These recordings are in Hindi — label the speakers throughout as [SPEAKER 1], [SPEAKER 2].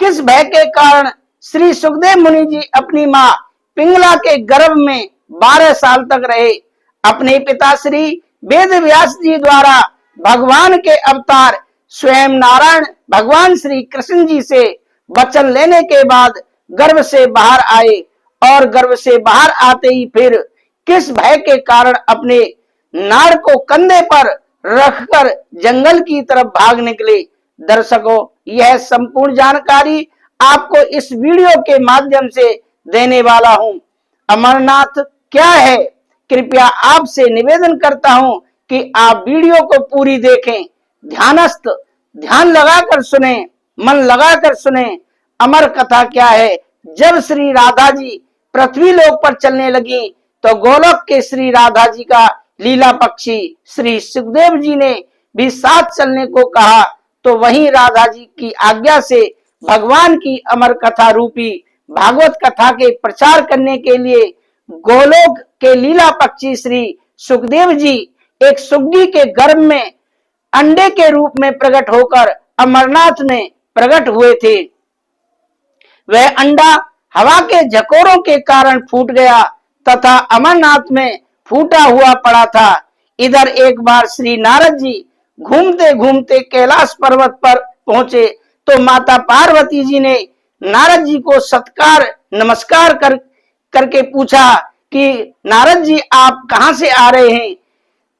[SPEAKER 1] किस भय के कारण श्री सुखदेव मुनि जी अपनी मां पिंगला के गर्भ में 12 साल तक रहे। अपने पिता श्री वेद व्यास जी द्वारा भगवान के अवतार स्वयं नारायण भगवान श्री कृष्ण जी से वचन लेने के बाद गर्भ से बाहर आए और गर्भ से बाहर आते ही फिर किस भय के कारण अपने नाड़ को कंधे पर रखकर जंगल की तरफ भाग निकले। दर्शकों, यह संपूर्ण जानकारी आपको इस वीडियो के माध्यम से देने वाला हूं। अमरनाथ क्या है, कृपया आपसे निवेदन करता हूं कि आप वीडियो को पूरी देखें, ध्यानस्थ ध्यान लगाकर सुने, मन लगाकर सुने। अमर कथा क्या है? जब श्री राधा जी पृथ्वी लोक पर चलने लगी तो गोलोक के श्री राधा जी का लीला पक्षी श्री सुखदेव जी ने भी साथ चलने को कहा, तो वहीं राधा जी की आज्ञा से भगवान की अमर कथा रूपी भागवत कथा के प्रचार करने के लिए गोलोक के लीला पक्षी श्री सुखदेव जी एक सुग्गी के गर्भ में अंडे के रूप में प्रकट होकर अमरनाथ में प्रकट हुए थे। वह अंडा हवा के झकोरों के कारण फूट गया तथा अमरनाथ में फूटा हुआ पड़ा था। इधर एक बार श्री नारद जी घूमते घूमते कैलाश पर्वत पर पहुंचे तो माता पार्वती जी ने नारद जी को सत्कार नमस्कार करके पूछा कि नारद जी आप कहां से आ रहे हैं?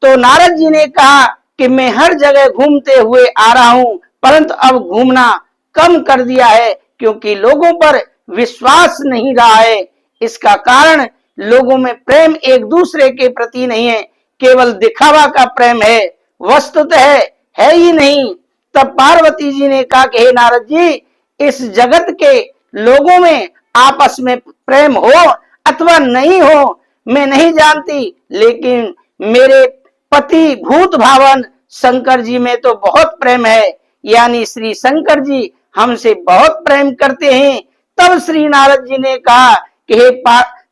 [SPEAKER 1] तो नारद जी ने कहा कि मैं हर जगह घूमते हुए आ रहा हूं, परंतु अब घूमना कम कर दिया है क्योंकि लोगों पर विश्वास नहीं रहा है। इसका कारण लोगों में प्रेम एक दूसरे के प्रति नहीं है, केवल दिखावा का प्रेम है, वस्तुतः है ही नहीं। तब पार्वती जी ने कहा कि हे नारद जी, इस जगत के लोगों में आपस में प्रेम हो अथवा नहीं हो मैं नहीं जानती, लेकिन मेरे पति भूत भावन शंकर जी में तो बहुत प्रेम है, यानी श्री शंकर जी हमसे बहुत प्रेम करते हैं। तब श्री नारद जी ने कहा कि हे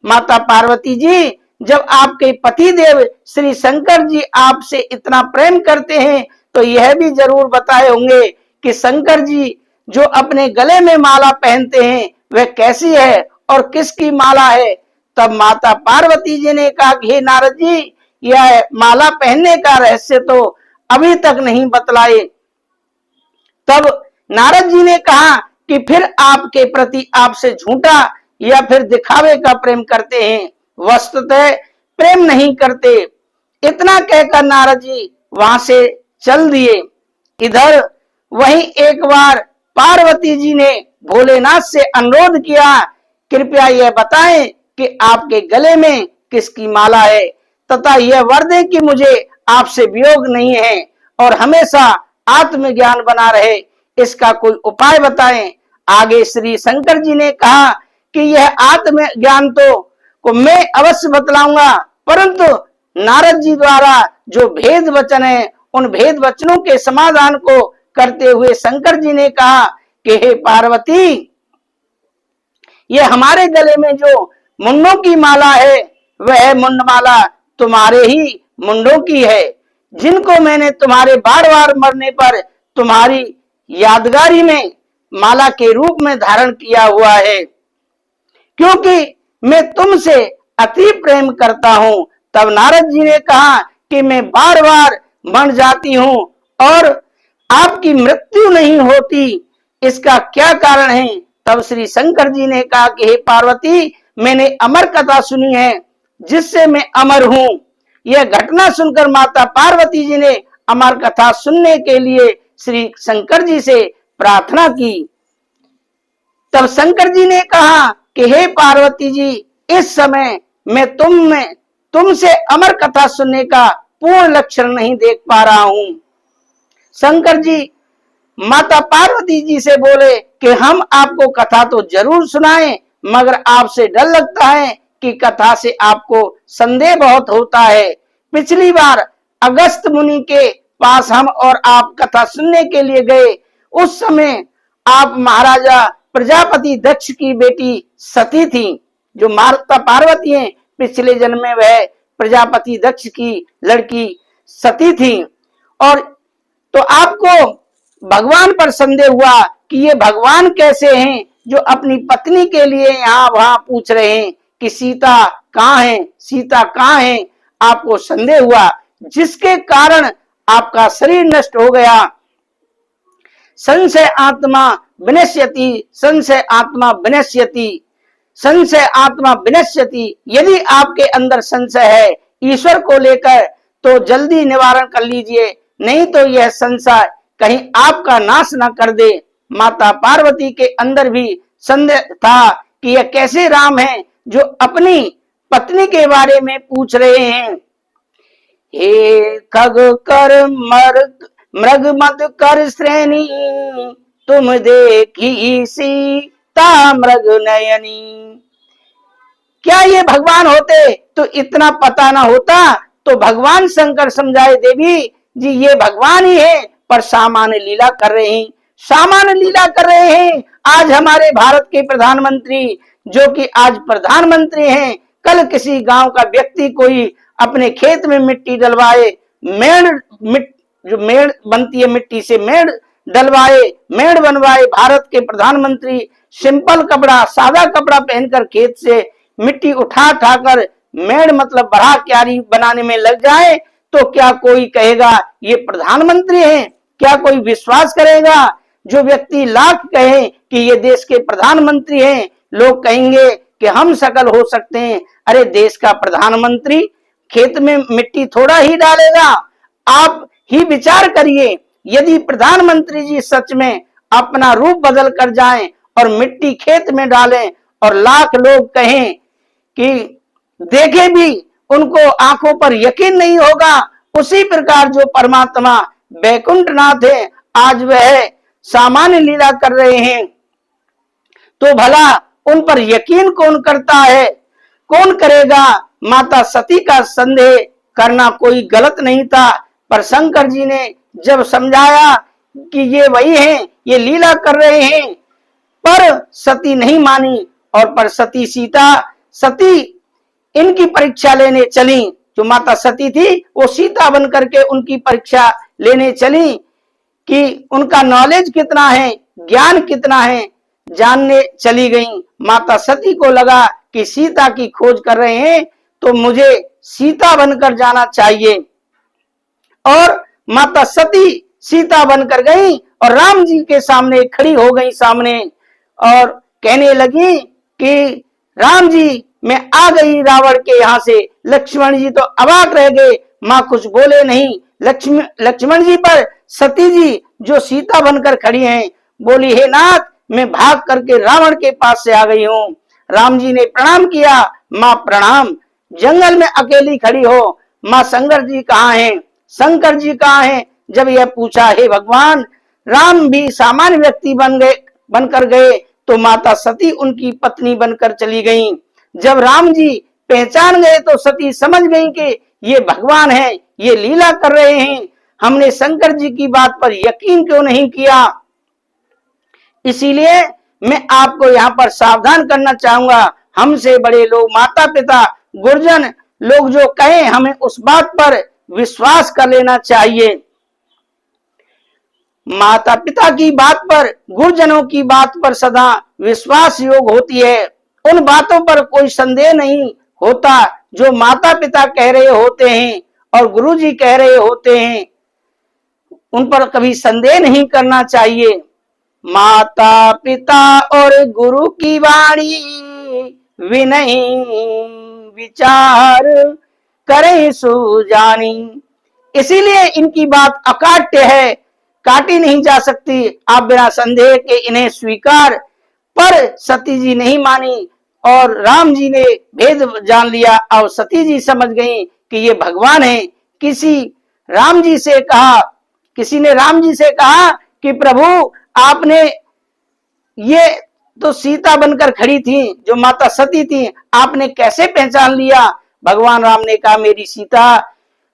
[SPEAKER 1] माता पार्वती जी, जब आपके पति देव श्री शंकर जी आपसे इतना प्रेम करते हैं तो यह भी जरूर बताए होंगे कि शंकर जी जो अपने गले में माला पहनते हैं वह कैसी है और किसकी माला है। तब माता पार्वती जी ने कहा कि हे नारद जी, यह माला पहनने का रहस्य तो अभी तक नहीं बतलाए। तब नारद जी ने कहा कि फिर आपके प्रति आपसे झूठा या फिर दिखावे का प्रेम करते हैं, वस्तुतः प्रेम नहीं करते। इतना कहकर नारद जी वहां से चल दिए। इधर वहीं एक बार पार्वती जी ने भोलेनाथ से अनुरोध किया, कृपया यह बताएं कि आपके गले में किसकी माला है तथा यह वर दें कि मुझे आपसे वियोग नहीं है और हमेशा आत्मज्ञान बना रहे, इसका कोई उपाय बताएं। आगे श्री शंकर जी ने कहा कि यह आत्मज्ञान तो को मैं अवश्य बतलाऊंगा, परंतु नारद जी द्वारा जो भेद वचन है उन भेद वचनों के समाधान को करते हुए शंकर जी ने कहा कि हे पार्वती, यह हमारे गले में जो मुंडों की माला है वह मुंडमाला तुम्हारे ही मुंडों की है, जिनको मैंने तुम्हारे बार बार मरने पर तुम्हारी यादगारी में माला के रूप में धारण किया हुआ है, क्योंकि मैं तुमसे अति प्रेम करता हूं। तब नारद जी ने कहा कि मैं बार बार मर जाती हूं और आपकी मृत्यु नहीं होती, इसका क्या कारण है? तब श्री शंकर जी ने कहा कि हे पार्वती, मैंने अमर कथा सुनी है जिससे मैं अमर हूं। यह घटना सुनकर माता पार्वती जी ने अमर कथा सुनने के लिए श्री शंकर जी से प्रार्थना की। तब शंकर जी ने कहा कि हे पार्वती जी, इस समय मैं तुमसे अमर कथा सुनने का पूर्ण लक्षण नहीं देख पा रहा हूं। शंकर जी माता पार्वती जी से बोले कि हम आपको कथा तो जरूर सुनाएं, मगर आपसे डर लगता है कि कथा से आपको संदेह बहुत होता है। पिछली बार अगस्त मुनि के पास हम और आप कथा सुनने के लिए गए, उस समय आप महाराजा प्रजापति दक्ष की बेटी सती थी। जो माता पार्वती हैं, पिछले जन्म में वह प्रजापति दक्ष की लड़की सती थी। और तो आपको भगवान पर संदेह हुआ कि ये भगवान कैसे हैं जो अपनी पत्नी के लिए यहाँ वहां पूछ रहे हैं कि सीता कहाँ है, सीता कहाँ है। आपको संदेह हुआ, जिसके कारण आपका शरीर नष्ट हो गया। संशय आत्मा विनश्यति, संशय आत्मा विनश्यति, संशय आत्मा विनश्यति। यदि आपके अंदर संशय है ईश्वर को लेकर तो जल्दी निवारण कर लीजिए, नहीं तो यह संशय कहीं आपका नाश न कर दे। माता पार्वती के अंदर भी संदेह था कि यह कैसे राम है जो अपनी पत्नी के बारे में पूछ रहे हैं। हे खग कर मृग मद कर श्रेणी, तुम देखी सीता मृग नयनी। क्या ये भगवान होते तो इतना पता ना होता। तो भगवान शंकर समझाए, देवी जी ये भगवान ही है, पर सामान्य लीला कर रहे हैं, सामान्य लीला कर रहे हैं। आज हमारे भारत के प्रधानमंत्री, जो कि आज प्रधानमंत्री हैं, कल किसी गांव का व्यक्ति कोई अपने खेत में मिट्टी डलवाए, जो मेड़ बनती है मिट्टी से, मेड़ डलवाए, मेड़ बनवाए। भारत के प्रधानमंत्री सिंपल कपड़ा, सादा कपड़ा पहनकर खेत से मिट्टी उठा कर मेड़ मतलब बड़ा क्यारी बनाने में लग जाए, तो क्या कोई कहेगा ये प्रधानमंत्री हैं? क्या कोई विश्वास करेगा? जो व्यक्ति लाख कहे कि ये देश के प्रधानमंत्री हैं, लोग कहेंगे कि हम सकल हो सकते हैं। अरे देश का प्रधानमंत्री खेत में मिट्टी थोड़ा ही डालेगा। आप ही विचार करिए, यदि प्रधानमंत्री जी सच में अपना रूप बदल कर जाएं और मिट्टी खेत में डालें और लाख लोग कहें कि देखे भी, उनको आंखों पर यकीन नहीं होगा। उसी प्रकार जो परमात्मा बैकुंठनाथ है, आज वह सामान्य लीला कर रहे हैं, तो भला उन पर यकीन कौन करता है, कौन करेगा? माता सती का संदेह करना कोई गलत नहीं था, पर शंकर जी ने जब समझाया कि ये वही हैं, ये लीला कर रहे हैं, पर सती नहीं मानी। और पर सती सती इनकी परीक्षा लेने चली। जो माता सती थी वो सीता बन करके उनकी परीक्षा लेने चली कि उनका नॉलेज कितना है, ज्ञान कितना है, जानने चली गई। माता सती को लगा कि सीता की खोज कर रहे हैं तो मुझे सीता बनकर जाना चाहिए। और माता सती सीता बनकर गई और राम जी के सामने खड़ी हो गई सामने, और कहने लगी कि राम जी मैं आ गई रावण के यहाँ से। लक्ष्मण जी तो अवाक रह गए, माँ कुछ बोले नहीं। लक्ष्मण जी पर सती जी जो सीता बनकर खड़ी हैं, बोली हे नाथ, मैं भाग करके रावण के पास से आ गई हूँ। राम जी ने प्रणाम किया, माँ प्रणाम। जंगल में अकेली खड़ी हो, माँ शंकर जी कहाँ हैं, शंकर जी कहाँ हैं? जब यह पूछा, हे भगवान, राम भी सामान्य व्यक्ति बनकर गए तो माता सती उनकी पत्नी बनकर चली गई। जब राम जी पहचान गए तो सती समझ गई कि ये भगवान है, ये लीला कर रहे हैं, हमने शंकर जी की बात पर यकीन क्यों नहीं किया। इसीलिए मैं आपको यहाँ पर सावधान करना चाहूंगा। हमसे बड़े लोग, माता पिता, गुरुजन लोग जो कहें, हमें उस बात पर विश्वास कर लेना चाहिए। माता पिता की बात पर, गुरुजनों की बात पर सदा विश्वास योग होती है। उन बातों पर कोई संदेह नहीं होता जो माता पिता कह रहे होते हैं और गुरु जी कह रहे होते हैं, उन पर कभी संदेह नहीं करना चाहिए। माता पिता और गुरु की वाणी विनय विचार करें सुजानी। इसीलिए इनकी बात अकाट्य है, काटी नहीं जा सकती। आप बिना संदेह के इन्हें स्वीकार, पर सती जी नहीं मानी और राम जी ने भेद जान लिया और सती जी समझ गई कि ये भगवान है। किसी ने राम जी से कहा कि प्रभु आपने, ये तो सीता बनकर खड़ी थी जो माता सती थी, आपने कैसे पहचान लिया? भगवान राम ने कहा, मेरी सीता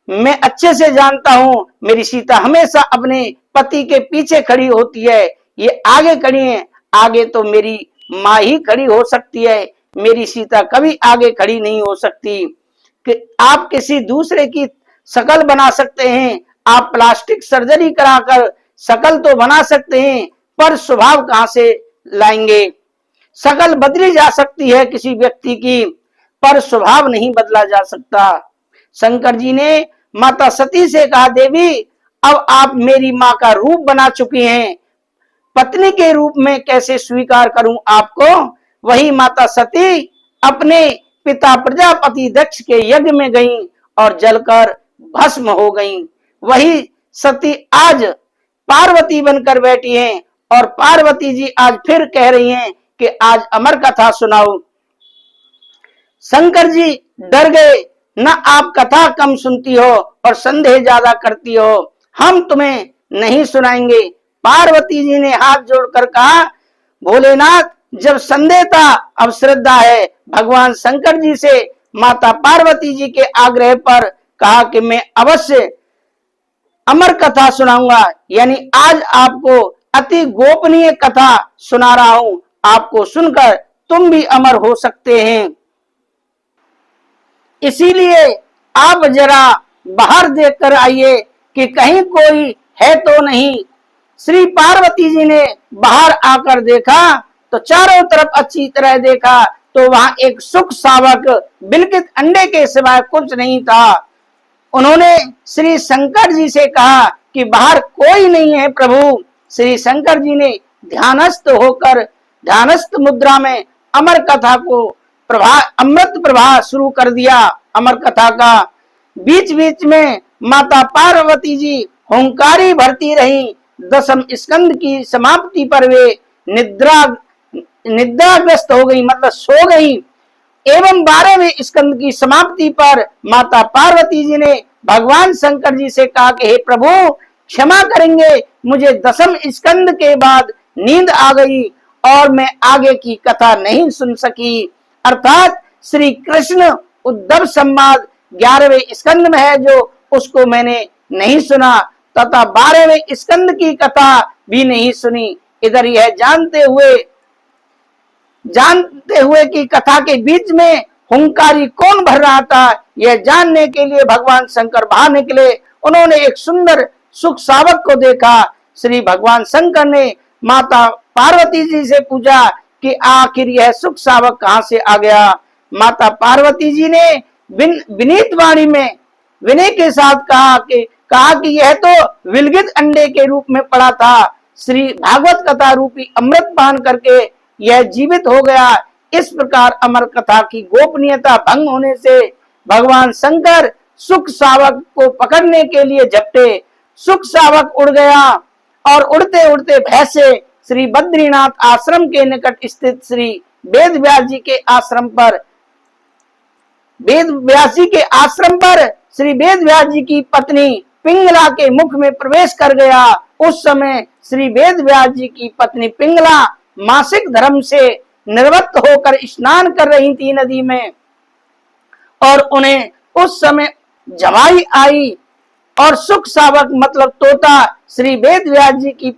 [SPEAKER 1] मैं अच्छे से जानता हूं, मेरी सीता हमेशा अपने पति के पीछे खड़ी होती है, ये आगे खड़ी है, आगे तो मेरी माँ ही खड़ी हो सकती है, मेरी सीता कभी आगे खड़ी नहीं हो सकती। कि आप किसी दूसरे की शकल बना सकते हैं, आप प्लास्टिक सर्जरी कराकर शकल तो बना सकते हैं, पर स्वभाव कहां से लाएंगे। शकल बदली जा सकती है किसी व्यक्ति की, पर स्वभाव नहीं बदला जा सकता। शंकर जी ने माता सती से कहा, देवी अब आप मेरी मां का रूप बना चुकी हैं, पत्नी के रूप में कैसे स्वीकार करूं आपको। वही माता सती अपने पिता प्रजापति दक्ष के यज्ञ में गईं और जलकर भस्म हो गईं। वही सती आज पार्वती बनकर बैठी हैं और पार्वती जी आज फिर कह रही हैं कि आज अमर कथा सुनाओ। शंकर जी डर गए, न आप कथा कम सुनती हो और संदेह ज्यादा करती हो, हम तुम्हें नहीं सुनाएंगे। पार्वती जी ने हाथ जोड़कर कहा, भोलेनाथ जब संदेह था अब श्रद्धा है। भगवान शंकर जी से माता पार्वती जी के आग्रह पर कहा कि मैं अवश्य अमर कथा सुनाऊंगा, यानी आज आपको अति गोपनीय कथा सुना रहा हूं, आपको सुनकर तुम भी अमर हो सकते हैं। इसीलिए आप जरा बाहर देखकर आइए कि कहीं कोई है तो नहीं। श्री पार्वती जी ने बाहर आकर देखा तो चारों तरफ अच्छी तरह देखा तो वहां एक सुख सावक बिलकित अंडे के सिवाय कुछ नहीं था। उन्होंने श्री शंकर जी से कहा कि बाहर कोई नहीं है प्रभु। श्री शंकर जी ने ध्यानस्थ होकर ध्यानस्थ मुद्रा में अमर कथा को अमृत प्रवाह शुरू कर दिया। अमर कथा का बीच बीच में माता पार्वती जी हुंकारी भरती रही। दसम स्कंद की समाप्ति पर वे निद्राग्रस्त हो गई, मतलब सो गई। एवं 12वें स्कंद की समाप्ति पर माता पार्वती जी ने भगवान शंकर जी से कहा कि हे प्रभु क्षमा करेंगे, मुझे दसम स्कंद के बाद नींद आ गई और मैं आगे की कथा नहीं सुन सकी। अर्थात श्री कृष्ण उद्धव संवाद 11वें स्कंद में है जो उसको मैंने नहीं सुना, तथा 12वें स्कंद की कथा भी नहीं सुनी। इधर यह जानते हुए कि कथा के बीच में हुंकारी कौन भर रहा था, यह जानने के लिए भगवान शंकर बाहर निकले। उन्होंने एक सुंदर सुख सावक को देखा। श्री भगवान शंकर ने माता पार्वती जी से पूछा कि आखिर यह सुख सावक कहां से आ गया। माता पार्वती जी ने विनीत वाणी में विनय के साथ कहा कि यह तो विलगित अंडे के रूप में पड़ा था, श्री भागवत कथा रूपी अमृत पान करके यह जीवित हो गया। इस प्रकार अमर कथा की गोपनीयता भंग होने से भगवान शंकर सुख सावक को पकड़ने के लिए झपटे। सुख सावक उड़ गया और उड़ते उड़ते भय से श्री बद्रीनाथ आश्रम के निकट स्थित श्री वेद व्यास जी के आश्रम पर श्री वेद व्यास जी की पत्नी पिंगला के मुख में प्रवेश कर गया। उस समय श्री वेद व्यास जी की पत्नी पिंगला मासिक धर्म से निवृत्त होकर स्नान कर रही थी नदी में, और उन्हें उस समय जमाई आई और सुख सावक मतलब तोता श्री वेद व्यास जी की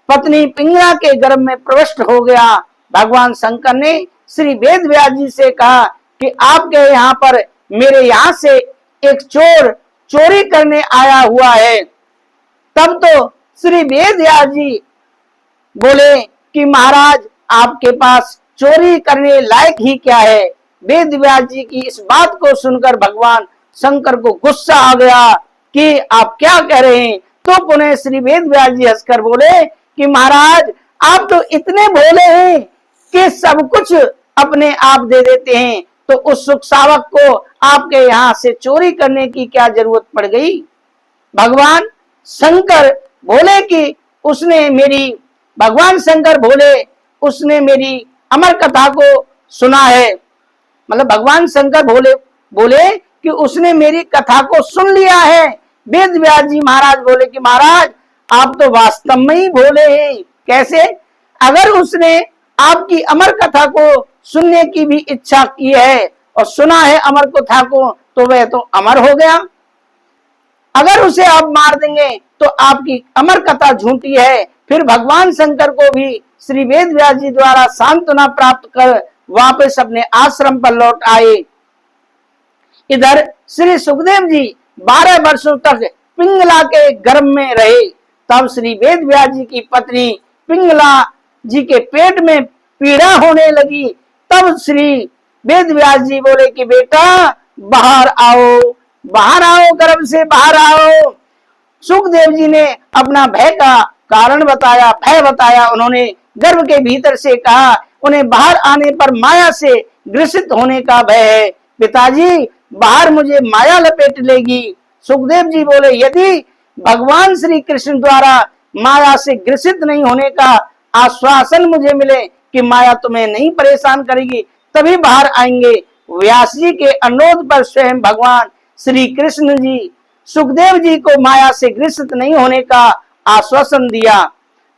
[SPEAKER 1] पत्नी पिंगला के गर्भ में प्रविष्ट हो गया। भगवान शंकर ने श्री वेद व्यास जी से कहा कि आपके यहाँ पर मेरे यहाँ से एक चोर चोरी करने आया हुआ है। तब तो श्री वेद व्यास जी बोले कि महाराज आपके पास चोरी करने लायक ही क्या है। वेद व्यास जी की इस बात को सुनकर भगवान शंकर को गुस्सा आ गया कि आप क्या कह रहे हैं। तो पुनः श्री वेद व्यास जी हंसकर बोले कि महाराज आप तो इतने भोले हैं कि सब कुछ अपने आप दे देते हैं, तो उस सुख सावक को आपके यहाँ से चोरी करने की क्या जरूरत पड़ गई। भगवान शंकर बोले कि उसने मेरी अमर कथा को सुना है, मतलब भगवान शंकर बोले कि उसने मेरी कथा को सुन लिया है। वेद व्यास जी महाराज बोले कि महाराज आप तो वास्तव में ही भोले हैं। कैसे? अगर उसने आपकी अमर कथा को सुनने की भी इच्छा की है और सुना है अमर कथा को, तो वह तो अमर हो गया। अगर उसे आप मार देंगे तो आपकी अमर कथा झूठी है। फिर भगवान शंकर को भी श्री वेद व्यास जी द्वारा सांत्वना प्राप्त कर वापस अपने आश्रम पर लौट आए। इधर श्री सुखदेव जी 12 वर्षों तक पिंगला के गर्भ में रहे। तब श्री वेद व्यास जी की पत्नी पिंगला जी के पेट में पीड़ा होने लगी, तब श्री वेद व्यास जी बोले कि बेटा बाहर आओ, बाहर आओ, गर्भ से बाहर आओ। सुखदेव जी ने अपना भय का कारण बताया, भय बताया। उन्होंने गर्भ के भीतर से कहा, उन्हें बाहर आने पर माया से ग्रसित होने का भय है। पिताजी बाहर मुझे माया लपेट लेगी। सुखदेव जी बोले, यदि भगवान श्री कृष्ण द्वारा माया से ग्रसित नहीं होने का आश्वासन मुझे मिले कि माया तुम्हें नहीं परेशान करेगी, तभी बाहर आएंगे। व्यास जी के अनुरोध पर स्वयं भगवान श्री कृष्ण जी सुखदेव जी को माया से ग्रसित नहीं होने का आश्वासन दिया।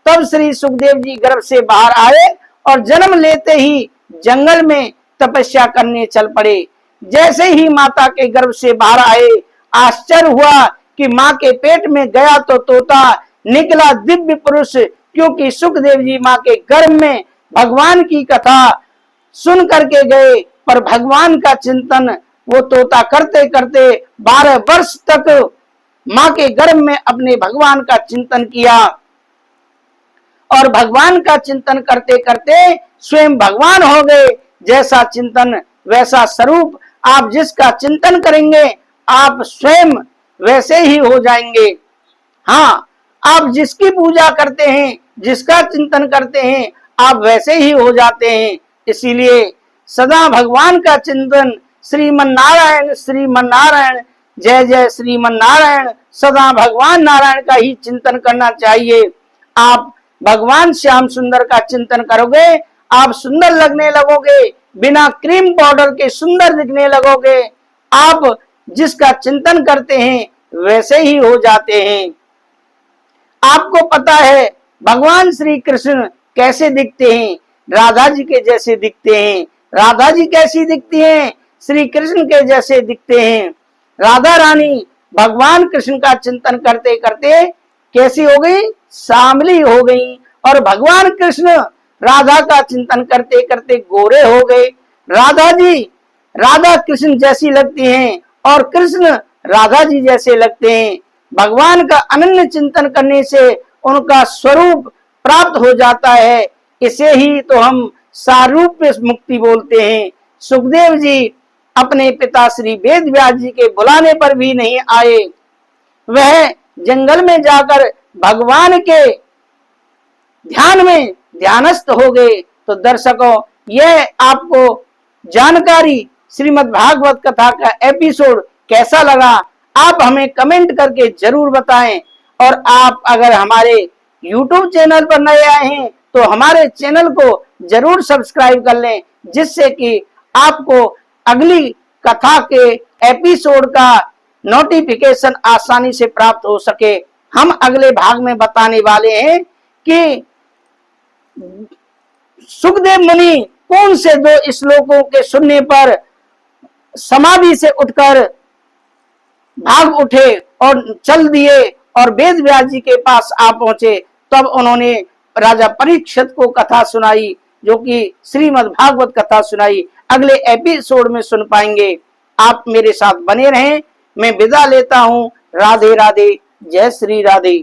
[SPEAKER 1] तब श्री सुखदेव जी गर्भ से बाहर आए और जन्म लेते ही जंगल में तपस्या करने चल पड़े। जैसे ही माता के गर्भ से बाहर आए, आश्चर्य हुआ कि माँ के पेट में गया तो तोता, निकला दिव्य पुरुष। क्योंकि सुखदेव जी माँ के गर्भ में भगवान की कथा सुन करके गए, पर भगवान का चिंतन वो तोता करते करते 12 वर्ष तक माँ के गर्भ में अपने भगवान का चिंतन किया। और भगवान का चिंतन करते करते स्वयं भगवान हो गए। जैसा चिंतन वैसा स्वरूप। आप जिसका चिंतन करेंगे आप स्वयं वैसे ही हो जाएंगे। हाँ, आप जिसकी पूजा करते हैं, जिसका चिंतन करते हैं, आप वैसे ही हो जाते हैं। इसीलिए सदा भगवान का चिंतन, श्रीमन नारायण श्रीमन नारायण, जय जय श्रीमन नारायण, सदा भगवान नारायण का ही चिंतन करना चाहिए। आप भगवान श्याम सुंदर का चिंतन करोगे, आप सुंदर लगने लगोगे, बिना क्रीम पाउडर के सुंदर दिखने लगोगे। आप जिसका चिंतन करते हैं वैसे ही हो जाते हैं। आपको पता है भगवान श्री कृष्ण कैसे दिखते हैं? राधा जी के जैसे दिखते हैं। राधा जी कैसी दिखती हैं? श्री कृष्ण के जैसे दिखते हैं। राधा रानी भगवान कृष्ण का चिंतन करते करते कैसी हो गई? सांवली हो गई। और भगवान कृष्ण राधा का चिंतन करते करते गोरे हो गए। राधा जी राधा कृष्ण जैसी लगती हैं और कृष्ण राधा जी जैसे लगते हैं। भगवान का अनन्य चिंतन करने से उनका स्वरूप प्राप्त हो जाता है। इसे ही तो हम सारूप्य मुक्ति बोलते हैं। सुखदेव जी अपने पिता श्री वेद व्यास जी के बुलाने पर भी नहीं आए। वह जंगल में जाकर भगवान के ध्यान में ध्यानस्थ हो गए। तो दर्शकों, यह आपको जानकारी श्रीमद् भागवत कथा का एपिसोड कैसा लगा? आप हमें कमेंट करके जरूर बताएं। और आप अगर हमारे YouTube चैनल पर नए आए हैं तो हमारे चैनल को जरूर सब्सक्राइब कर लें, जिससे कि आपको अगली कथा के एपिसोड का नोटिफिकेशन आसानी से प्राप्त हो सके। हम अगले भाग में बताने वाले हैं कि सुखदेव मुनि कौन से 2 श्लोकों के सुनने पर समाधि से उठकर भाग उठे और चल दिए और वेद व्यास जी के पास आ पहुंचे। तब उन्होंने राजा परीक्षित को कथा सुनाई, जो कि श्रीमद् भागवत कथा सुनाई। अगले एपिसोड में सुन पाएंगे। आप मेरे साथ बने रहें। मैं विदा लेता हूं। राधे राधे, जय श्री राधे।